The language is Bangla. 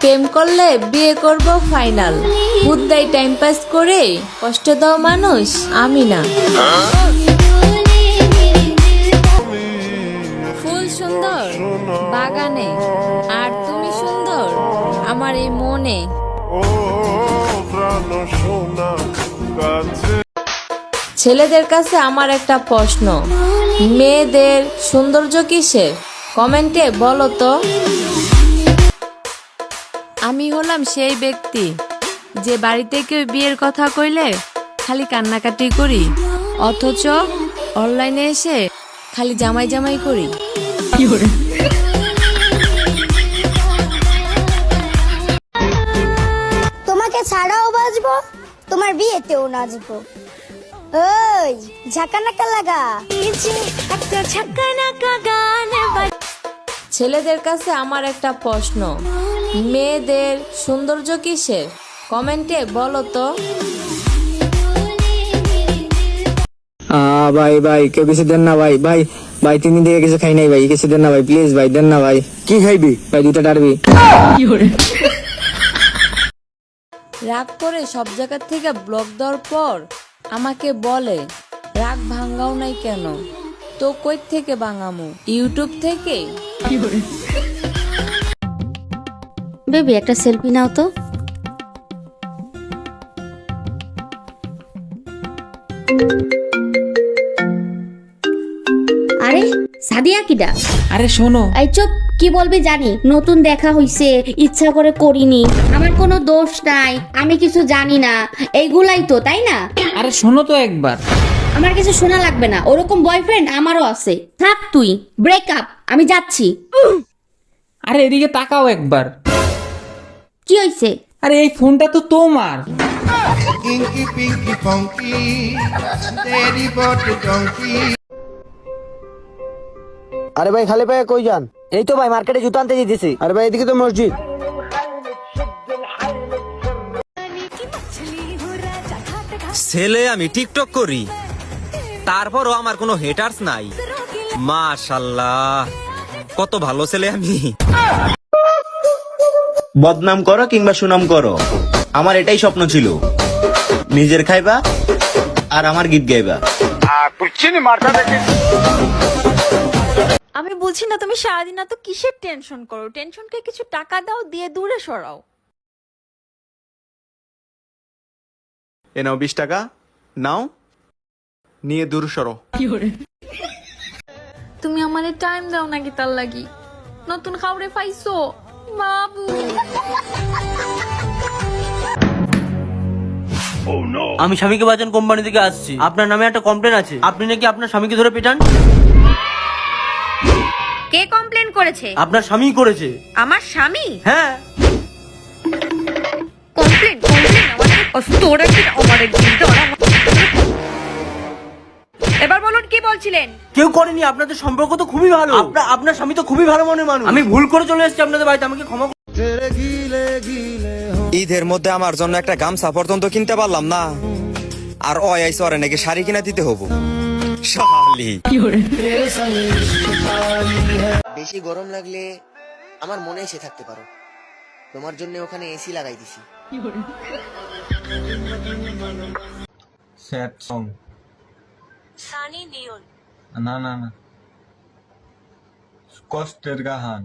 প্রেম করলে বিয়ে করব ফাইনাল। বুদ্ধাই টাইম পাস করে কষ্ট দাও মানুষ, আমি না। ফুল সুন্দর বাগানে, আর তুমি সুন্দর আমার এই মনে। ছেলেদের কাছে আমার একটা প্রশ্ন, মেয়েদের সৌন্দর্য কিসের? কমেন্টে বলো তো। আমি হলাম সেই ব্যক্তি যে বাড়িতে কেউ বিয়ের কথা কইলে খালি কান্নাকাটি করি, অথচ অনলাইনে এসে খালি জামাই জামাই করি। তোমাকে ছাড়াও বাজবো, তোমার বিয়েতেও নাচবো। ওই ঝাঁকানাকা লাগা, একটা ঝাঁকানাকা গান। ছেলেদের কাছে আমার একটা প্রশ্ন, মেয়েদের সৌন্দর্য কিসের? কমেন্টে বলো তো। ভাই ভাই কেউ কিছু দেন না ভাই। ভাই ভাই 3 দিন থেকে কিছু খাই নাই ভাই, কিছু দেন না ভাই, প্লিজ ভাই দেন না ভাই। কি খাইবি ভাই? 2টা ডারবি। রাগ করে সব জায়গা থেকে ব্লক দেওয়ার পর আমাকে বলে রাগ ভাঙ্গাও নাই কেন? তো কই থেকে ভাঙামু? ইউটিউব থেকে। বেবি একটা সেলফি নাও তো। আরে সাদিয়া কিডা? আরে শোনো, এই চুপ, কি বলবি জানি, নতুন দেখা হইছে, ইচ্ছা করে করিনি, আমার কোনো দোষ নাই, আমি কিছু জানি না, এইগুলাই তো, তাই না? আরে শোনো তো একবার। আমার কিছু শোনা লাগবে না, ওরকম বয়ফ্রেন্ড আমারও আছে, থাক তুই, ব্রেকআপ, আমি যাচ্ছি। আরে এদিকে তাকাও একবার। কি হইছে? আরে এই ফোনটা তো তোমার। Inky Pinky Funky, Daddy bought the donkey. আরে ভাই খালি পায়ে কই যান? এই তো ভাই মার্কেটে জুতো আনতে যেতেছি। আরে ভাই এদিকে তো মসজিদ। ছেলে আমি টিকটক করি, তারপরও আমার কোনো হেটার্স নাই। মাশাল্লাহ, কত ভালো ছেলে আমি। বদনাম করো কিংবা সুনাম করো, আমার এটাই স্বপ্ন ছিল, নিজের খাইবা আর আমার গীত গাইবা। আমি বলছি না তুমি সারাদিন এত কিসের টেনশন করো? টেনশনকে কিছু টাকা দাও, দিয়ে দূরে সরাও। এ নাও 20 টাকা, নাও নিয়ে দূর সরো। তুমি আমারে টাইম দাও নাকি তার লাগি? নতুন খাউরে পাইছো বাবু? আমি স্বামীকে বাঁচান কোম্পানি থেকে আসছি। আপনার নামে একটা কমপ্লেন আছে, আপনি নাকি আপনার স্বামীকে ধরে পেটান। কে কমপ্লেন করেছে? আপনার স্বামী করেছে। আমার স্বামী? হ্যাঁ। কমপ্লেন কমপ্লেন আমাদের এবার বলুন কি বলছিলেন? কেউ করেনি, আপনাদের সম্পর্ক তো খুবই ভালো, আপনার স্বামী তো খুবই ভালো মনের মানুষ। আমি ভুল করে চলে এসেছি আপনাদের বাড়িতে, আমাকে ক্ষমা করুন। ঈদের মধ্যে আমার জন্য একটা গামছা পর্যন্ত কিনতে পারলাম না, আর আইসো আর নাকি শাড়ি কিনা দিতে হবো। শালি। বেশি গরম লাগলে আমার মনে এসে থাকতে পারো, তোমার জন্য ওখানে এসি লাগাই দিছি। Sad song. সানি লিওন। না না না, কষ্টের গান।